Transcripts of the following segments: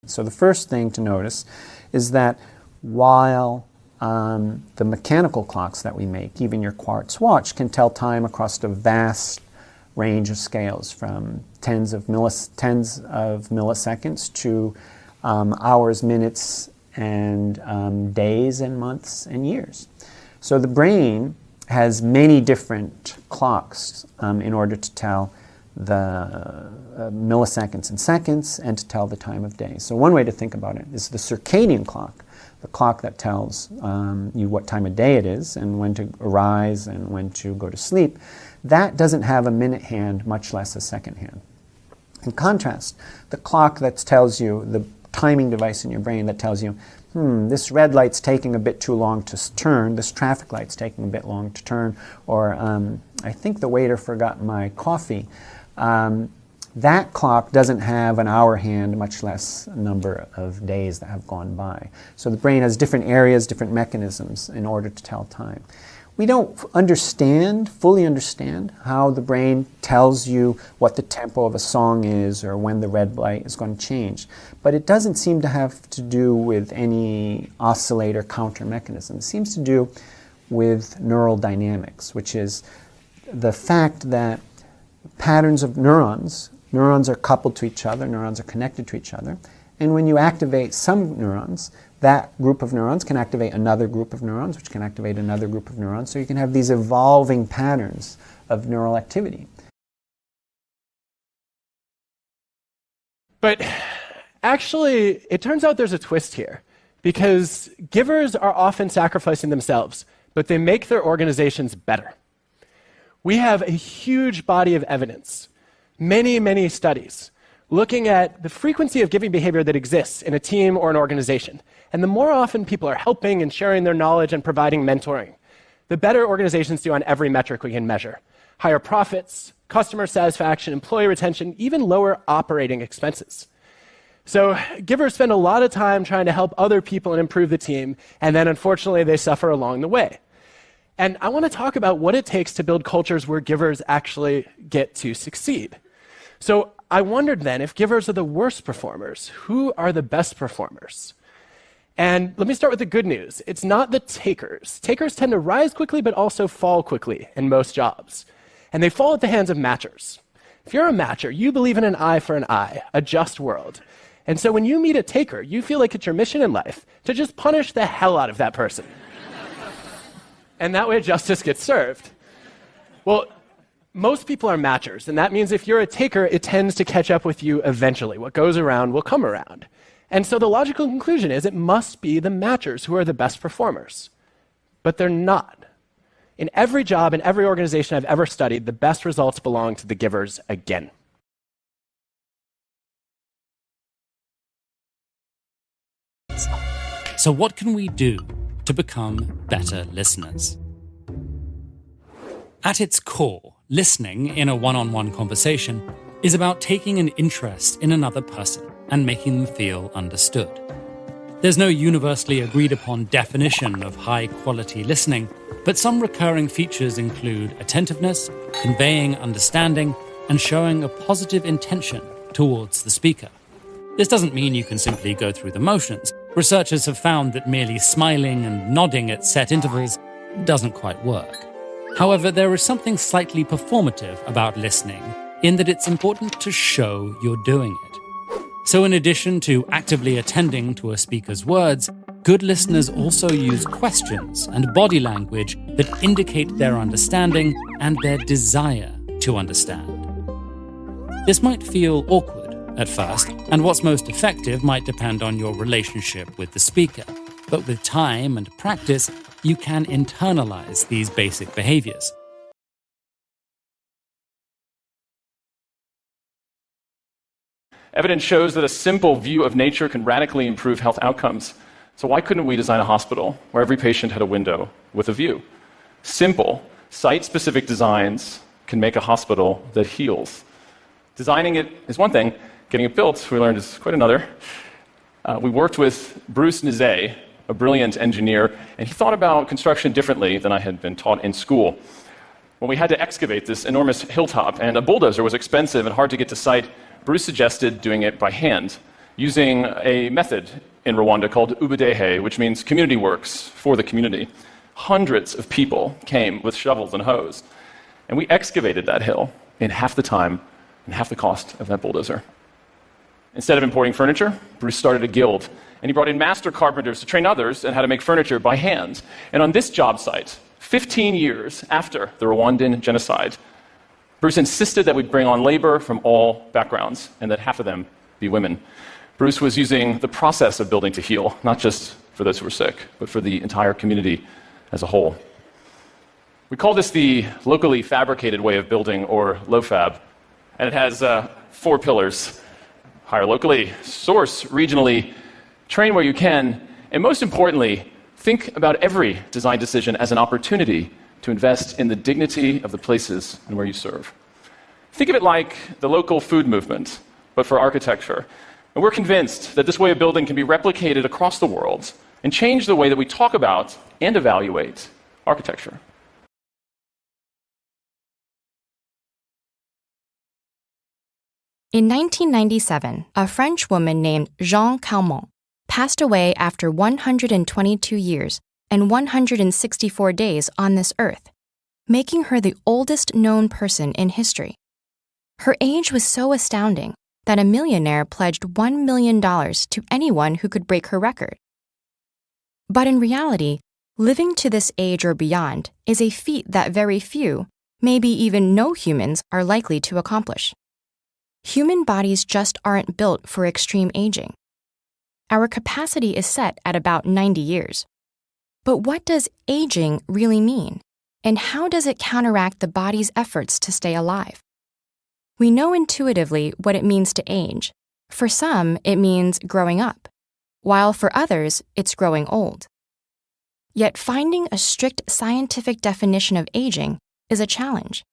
So the first thing to notice is that while the mechanical clocks that we make, even your quartz watch, can tell time across a vast range of scales from tens of milliseconds to hours, minutes, and days and months and years. So the brain has many different clocks in order to tell the milliseconds and seconds and to tell the time of day. So one way to think about it is the circadian clock, the clock that tells you what time of day it is and when to arise and when to go to sleep. That doesn't have a minute hand, much less a second hand. In contrast, the clock that tells you, the timing device in your brain that tells you, this red light's taking a bit too long to turn, this traffic light's taking a bit long to turn, or I think the waiter forgot my coffee. That clock doesn't have an hour hand, much less a number of days that have gone by. So the brain has different areas, different mechanisms in order to tell time. We don't fully understand how the brain tells you what the tempo of a song is or when the red light is going to change. But it doesn't seem to have to do with any oscillator counter mechanism. It seems to do with neural dynamics, which is the fact that patterns of neurons are coupled to each other, neurons are connected to each other, and when you activate some neurons, that group of neurons can activate another group of neurons, which can activate another group of neurons, so you can have these evolving patterns of neural activity. But actually, it turns out there's a twist here, because givers are often sacrificing themselves, but they make their organizations better. We have a huge body of evidence, many studies, looking at the frequency of giving behavior that exists in a team or an organization. And the more often people are helping and sharing their knowledge and providing mentoring, the better organizations do on every metric we can measure. Higher profits, customer satisfaction, employee retention, even lower operating expenses. So givers spend a lot of time trying to help other people and improve the team, and then unfortunately they suffer along the way. And I want to talk about what it takes to build cultures where givers actually get to succeed. So I wondered then, if givers are the worst performers, who are the best performers? And let me start with the good news. It's not the takers. Takers tend to rise quickly but also fall quickly in most jobs. And they fall at the hands of matchers. If you're a matcher, you believe in an eye for an eye, a just world. And so when you meet a taker, you feel like it's your mission in life to just punish the hell out of that person. And that way justice gets served. Well, most people are matchers, and that means if you're a taker, it tends to catch up with you eventually. What goes around will come around. And so the logical conclusion is it must be the matchers who are the best performers. But they're not. In every job, in every organization I've ever studied, the best results belong to the givers again. So what can we do to become better listeners? At its core, listening in a one-on-one conversation is about taking an interest in another person and making them feel understood. There's no universally agreed upon definition of high-quality listening, but some recurring features include attentiveness, conveying understanding, and showing a positive intention towards the speaker. This doesn't mean you can simply go through the motions. Researchers have found that merely smiling and nodding at set intervals doesn't quite work. However, there is something slightly performative about listening, in that it's important to show you're doing it. So in addition to actively attending to a speaker's words, good listeners also use questions and body language that indicate their understanding and their desire to understand. This might feel awkward at first, and what's most effective might depend on your relationship with the speaker. But with time and practice, you can internalize these basic behaviors. Evidence shows that a simple view of nature can radically improve health outcomes. So why couldn't we design a hospital where every patient had a window with a view? Simple, site-specific designs can make a hospital that heals. Designing it is one thing, getting it built, we learned, is quite another. We worked with Bruce Nizet, a brilliant engineer, and he thought about construction differently than I had been taught in school. When we had to excavate this enormous hilltop, and a bulldozer was expensive and hard to get to site, Bruce suggested doing it by hand. using a method in Rwanda called ubudehe, which means community works for the community. Hundreds of people came with shovels and hoes, and we excavated that hill in half the time and half the cost of that bulldozer. Instead of importing furniture, Bruce started a guild, and he brought in master carpenters to train others on how to make furniture by hand. And on this job site, 15 years after the Rwandan genocide, Bruce insisted that we bring on labor from all backgrounds and that half of them be women. Bruce was using the process of building to heal, not just for those who were sick, but for the entire community as a whole. We call this the locally fabricated way of building, or LoFab, and it has 4 pillars. Hire locally, source regionally, train where you can, and most importantly, think about every design decision as an opportunity to invest in the dignity of the places and where you serve. Think of it like the local food movement, but for architecture. And we're convinced that this way of building can be replicated across the world and change the way that we talk about and evaluate architecture. In 1997, a French woman named Jeanne Calment passed away after 122 years and 164 days on this earth, making her the oldest known person in history. Her age was so astounding that a millionaire pledged $1 million to anyone who could break her record. But in reality, living to this age or beyond is a feat that very few, maybe even no humans, are likely to accomplish. Human bodies just aren't built for extreme aging. Our capacity is set at about 90 years. But what does aging really mean? And how does it counteract the body's efforts to stay alive? We know intuitively what it means to age. For some, it means growing up, while for others, it's growing old. Yet finding a strict scientific definition of aging is a challenge.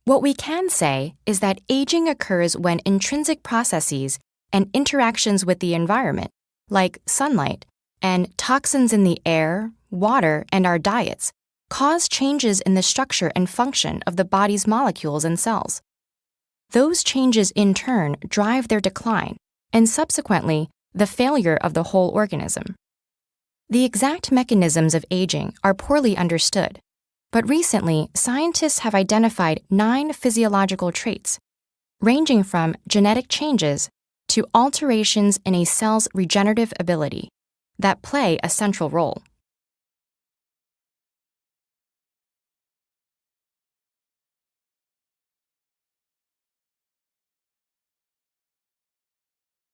What we can say is that aging occurs when intrinsic processes and interactions with the environment, like sunlight and toxins in the air, water, and our diets, cause changes in the structure and function of the body's molecules and cells. Those changes in turn drive their decline and subsequently the failure of the whole organism. The exact mechanisms of aging are poorly understood, but recently scientists have identified 9 physiological traits, ranging from genetic changes to alterations in a cell's regenerative ability, that play a central role.